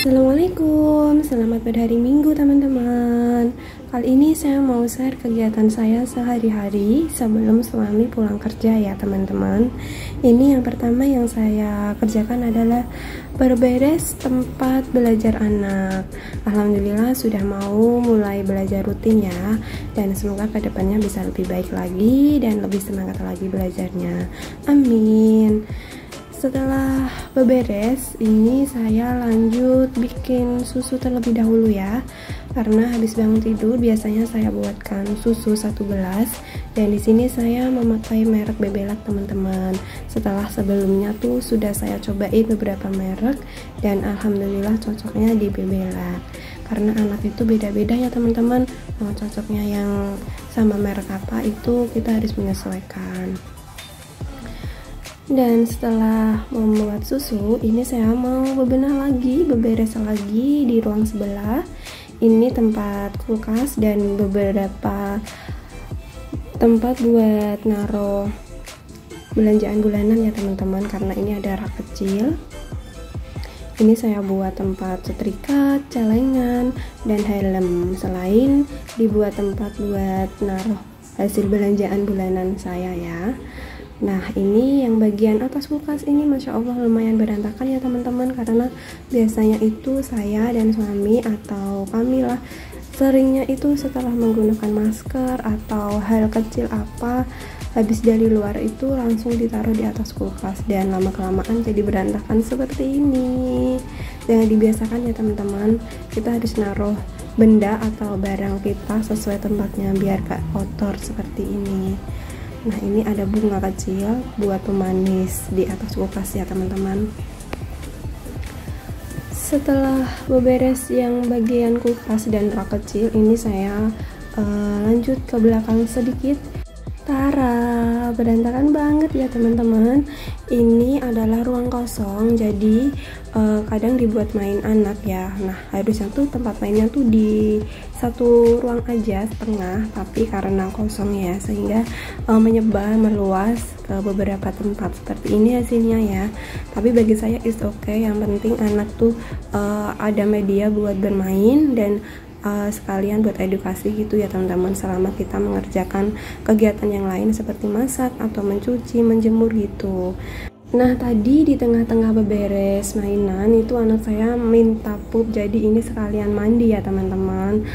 Assalamualaikum, selamat berhari Minggu teman-teman. Kali ini saya mau share kegiatan saya sehari-hari sebelum suami pulang kerja ya teman-teman. Ini yang pertama yang saya kerjakan adalah berberes tempat belajar anak. Alhamdulillah sudah mau mulai belajar rutin ya, dan semoga kedepannya bisa lebih baik lagi dan lebih semangat lagi belajarnya. Amin. Setelah beberes, ini saya lanjut bikin susu terlebih dahulu ya. Karena habis bangun tidur biasanya saya buatkan susu 1 gelas, dan di sini saya memakai merek Bebelac teman-teman. Setelah sebelumnya tuh sudah saya cobain beberapa merek dan alhamdulillah cocoknya di Bebelac. Karena anak itu beda-beda ya teman-teman, mau cocoknya yang sama merek apa itu kita harus menyesuaikan. Dan setelah membuat susu, ini saya mau beberes lagi di ruang sebelah. Ini tempat kulkas dan beberapa tempat buat naruh belanjaan bulanan ya teman-teman, karena ini ada rak kecil. Ini saya buat tempat setrika, celengan, dan helm. Selain dibuat tempat buat naruh hasil belanjaan bulanan saya ya. Nah, ini yang bagian atas kulkas ini Masya Allah lumayan berantakan ya teman-teman, karena biasanya itu saya dan suami atau kami lah seringnya itu setelah menggunakan masker atau hal kecil apa habis dari luar itu langsung ditaruh di atas kulkas, dan lama-kelamaan jadi berantakan seperti ini. Jangan dibiasakan ya teman-teman, kita harus naruh benda atau barang kita sesuai tempatnya biar gak kotor seperti ini. Nah, ini ada bunga kecil buat pemanis di atas kulkas ya teman-teman. Setelah beberes yang bagian kulkas dan rak kecil, ini saya lanjut ke belakang sedikit. Tara, berantakan banget ya teman-teman. Ini adalah ruang kosong, jadi kadang dibuat main anak ya. Nah, harusnya tuh tempat mainnya tuh di satu ruang aja setengah, tapi karena kosong ya sehingga menyebar meluas ke beberapa tempat seperti ini hasilnya ya. Tapi bagi saya is okay, yang penting anak tuh ada media buat bermain dan sekalian buat edukasi gitu ya teman-teman, selama kita mengerjakan kegiatan yang lain seperti masak atau mencuci, menjemur gitu. Nah, tadi di tengah-tengah beberes mainan itu anak saya minta pup, jadi ini sekalian mandi ya teman-teman.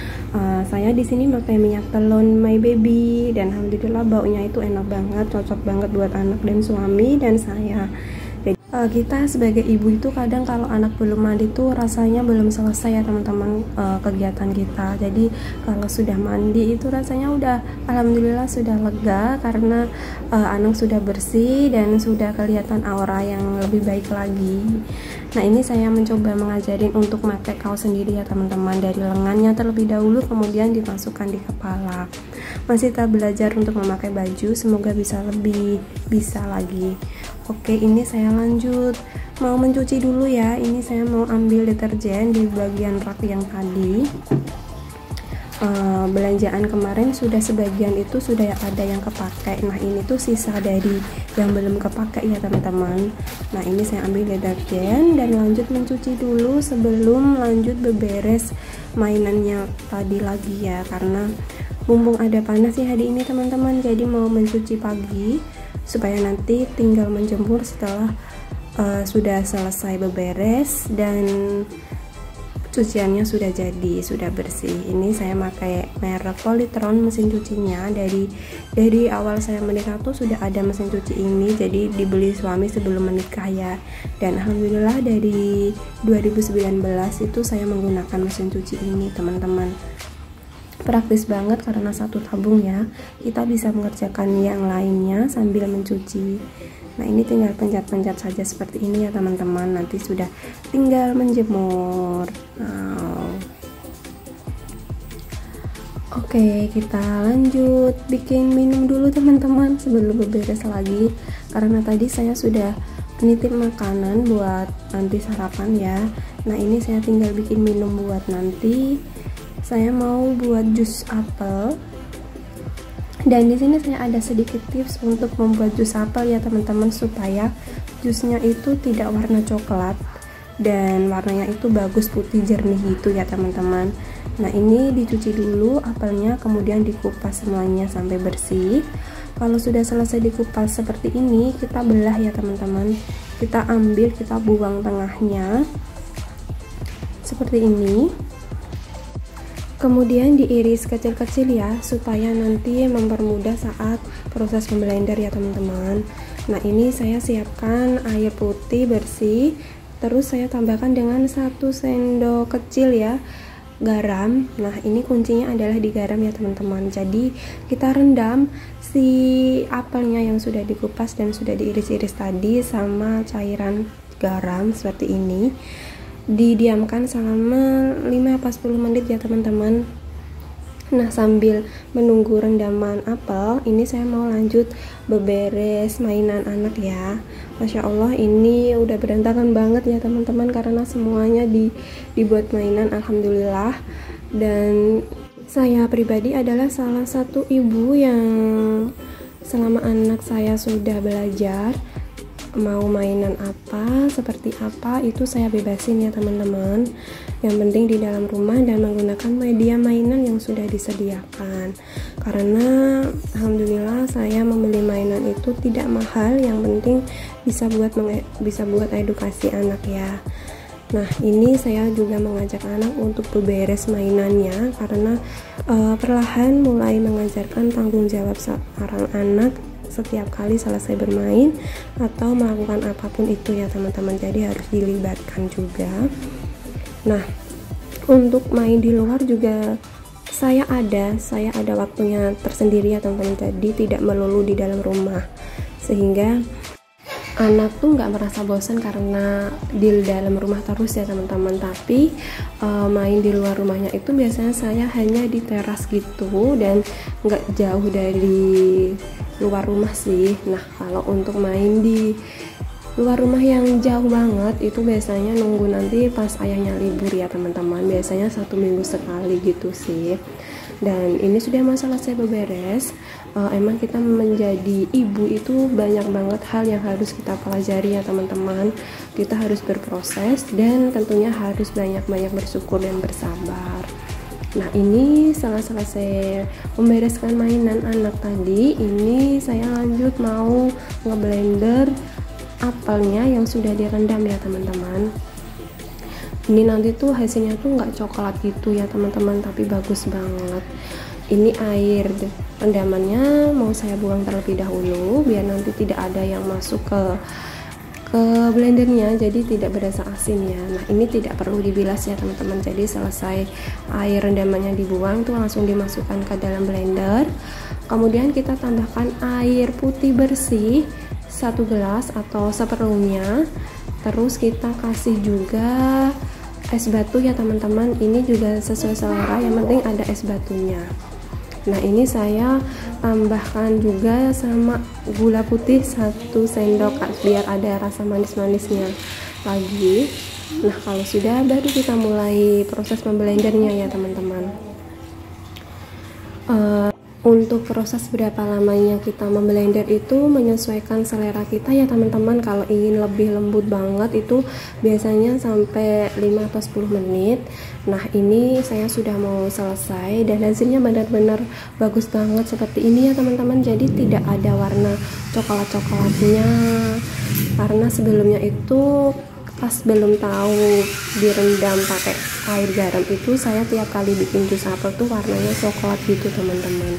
Saya di sini pakai minyak telon My Baby dan alhamdulillah baunya itu enak banget, cocok banget buat anak dan suami dan saya. Kita sebagai ibu itu kadang kalau anak belum mandi tuh rasanya belum selesai ya teman-teman kegiatan kita. Jadi kalau sudah mandi itu rasanya udah alhamdulillah sudah lega, karena anak sudah bersih dan sudah kelihatan aura yang lebih baik lagi. Nah, ini saya mencoba mengajarin untuk pakai kaos sendiri ya teman-teman, dari lengannya terlebih dahulu kemudian dimasukkan di kepala. Masih tak belajar untuk memakai baju, semoga bisa lebih bisa lagi. Oke, ini saya lanjut mau mencuci dulu ya. Ini saya mau ambil deterjen di bagian rak yang tadi. Belanjaan kemarin sudah sebagian itu sudah ada yang kepakai. Nah, ini tuh sisa dari yang belum kepakai ya teman-teman. Nah, ini saya ambil deterjen dan lanjut mencuci dulu sebelum lanjut beberes mainannya tadi lagi ya, karena mumpung ada panas sih hari ini teman-teman, jadi mau mencuci pagi supaya nanti tinggal menjemur setelah sudah selesai beberes dan cuciannya sudah jadi, sudah bersih. Ini saya pakai merek Polytron mesin cucinya. Dari awal saya menikah tuh sudah ada mesin cuci ini, jadi dibeli suami sebelum menikah ya. Dan alhamdulillah dari 2019 itu saya menggunakan mesin cuci ini teman-teman. Praktis banget karena satu tabung ya, kita bisa mengerjakan yang lainnya sambil mencuci. Nah ini tinggal pencet-pencet saja seperti ini ya teman-teman, nanti sudah tinggal menjemur. Oke, kita lanjut bikin minum dulu teman-teman sebelum beberes lagi, karena tadi saya sudah nitip makanan buat nanti sarapan ya. Nah ini saya tinggal bikin minum buat nanti. Saya mau buat jus apel, dan di sini saya ada sedikit tips untuk membuat jus apel ya teman-teman, supaya jusnya itu tidak warna coklat dan warnanya itu bagus putih jernih gitu ya teman-teman. Nah ini dicuci dulu apelnya, kemudian dikupas semuanya sampai bersih. Kalau sudah selesai dikupas seperti ini, kita belah ya teman-teman, kita ambil, kita buang tengahnya seperti ini. Kemudian diiris kecil-kecil ya, supaya nanti mempermudah saat proses memblender ya teman-teman. Nah ini saya siapkan air putih bersih, terus saya tambahkan dengan 1 sendok kecil ya garam. Nah ini kuncinya adalah di garam ya teman-teman. Jadi kita rendam si apelnya yang sudah dikupas dan sudah diiris-iris tadi sama cairan garam seperti ini, didiamkan selama 5-10 menit ya teman-teman. Nah sambil menunggu rendaman apel, ini saya mau lanjut beberes mainan anak ya. Masya Allah ini udah berantakan banget ya teman-teman, karena semuanya dibuat mainan alhamdulillah. Dan saya pribadi adalah salah satu ibu yang selama anak saya sudah belajar, mau mainan apa, seperti apa, itu saya bebasin ya teman-teman. Yang penting di dalam rumah dan menggunakan media mainan yang sudah disediakan, karena alhamdulillah saya membeli mainan itu tidak mahal, yang penting bisa buat edukasi anak ya. Nah ini saya juga mengajak anak untuk beberes mainannya, karena perlahan mulai mengajarkan tanggung jawab seorang anak setiap kali selesai bermain atau melakukan apapun itu ya teman-teman, jadi harus dilibatkan juga. Nah untuk main di luar juga saya ada waktunya tersendiri ya teman-teman, jadi tidak melulu di dalam rumah, sehingga anak tuh nggak merasa bosan karena di dalam rumah terus ya teman-teman. Tapi main di luar rumahnya itu biasanya saya hanya di teras gitu dan nggak jauh dari luar rumah sih. Nah kalau untuk main di luar rumah yang jauh banget itu biasanya nunggu nanti pas ayahnya libur ya teman-teman, biasanya 1 minggu sekali gitu sih. Dan ini sudah masalah saya beberes. Emang kita menjadi ibu itu banyak banget hal yang harus kita pelajari ya teman-teman. Kita harus berproses dan tentunya harus banyak-banyak bersyukur dan bersabar. Nah ini setelah selesai membereskan mainan anak tadi, ini saya lanjut mau ngeblender apelnya yang sudah direndam ya teman-teman. Ini nanti tuh hasilnya tuh nggak coklat gitu ya teman-teman, tapi bagus banget. Ini air rendamannya mau saya buang terlebih dahulu biar nanti tidak ada yang masuk ke blendernya, jadi tidak berasa asin ya. Nah ini tidak perlu dibilas ya teman-teman, jadi selesai air rendamannya dibuang tuh langsung dimasukkan ke dalam blender. Kemudian kita tambahkan air putih bersih 1 gelas atau seperlunya, terus kita kasih juga es batu ya teman-teman. Ini juga sesuai selera, yang penting ada es batunya. Nah ini saya tambahkan juga sama gula putih 1 sendok biar ada rasa manis-manisnya lagi. Nah kalau sudah, baru kita mulai proses memblendernya ya teman-teman. Untuk proses berapa lamanya kita memblender itu menyesuaikan selera kita ya teman-teman. Kalau ingin lebih lembut banget itu biasanya sampai 5 atau 10 menit. Nah ini saya sudah mau selesai dan hasilnya benar-benar bagus banget seperti ini ya teman-teman. Jadi tidak ada warna coklat-coklatnya, karena sebelumnya itu pas belum tahu direndam pakai air garam itu saya tiap kali bikin jus apel tuh warnanya coklat gitu teman-teman.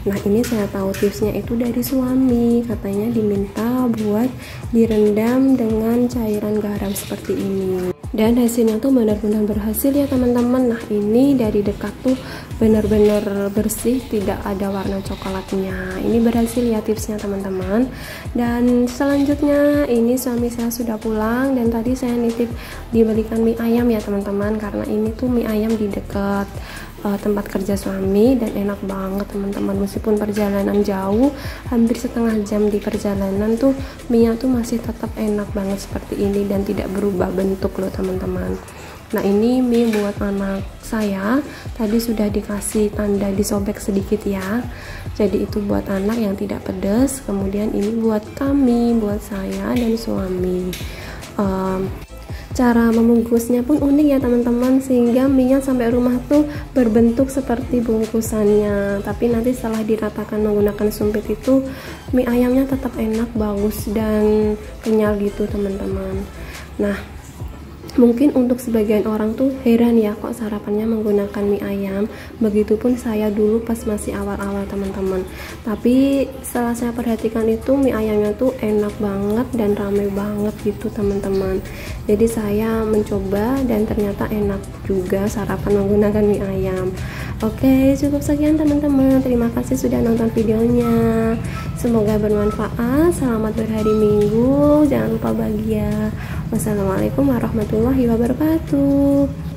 Nah ini saya tahu tipsnya itu dari suami, katanya diminta buat direndam dengan cairan garam seperti ini. dan hasilnya tuh benar-benar berhasil ya teman-teman. Nah ini dari dekat tuh benar-benar bersih, tidak ada warna coklatnya. Ini berhasil ya tipsnya teman-teman. Dan selanjutnya ini suami saya sudah pulang dan tadi saya nitip dibelikan mie ayam ya teman-teman, karena ini tuh mie ayam di dekat tempat kerja suami dan enak banget teman-teman. Meskipun perjalanan jauh, hampir setengah jam di perjalanan tuh mie-nya tuh masih tetap enak banget seperti ini dan tidak berubah bentuk loh teman-teman. Nah ini mie buat anak saya, tadi sudah dikasih tanda disobek sedikit ya, jadi itu buat anak yang tidak pedas. Kemudian ini buat kami, buat saya dan suami. Cara membungkusnya pun unik ya teman-teman, sehingga mie-nya sampai rumah tuh berbentuk seperti bungkusannya. Tapi nanti setelah diratakan menggunakan sumpit itu, mie ayamnya tetap enak, bagus dan kenyal gitu teman-teman. Nah mungkin untuk sebagian orang tuh heran ya kok sarapannya menggunakan mie ayam. Begitupun saya dulu pas masih awal-awal teman-teman. Tapi setelah saya perhatikan itu mie ayamnya tuh enak banget dan ramai banget gitu teman-teman. Jadi saya mencoba dan ternyata enak juga sarapan menggunakan mie ayam. Oke, cukup sekian teman-teman. Terima kasih sudah nonton videonya. Semoga bermanfaat. Selamat berhari Minggu. Jangan lupa bahagia. Wassalamualaikum warahmatullahi wabarakatuh.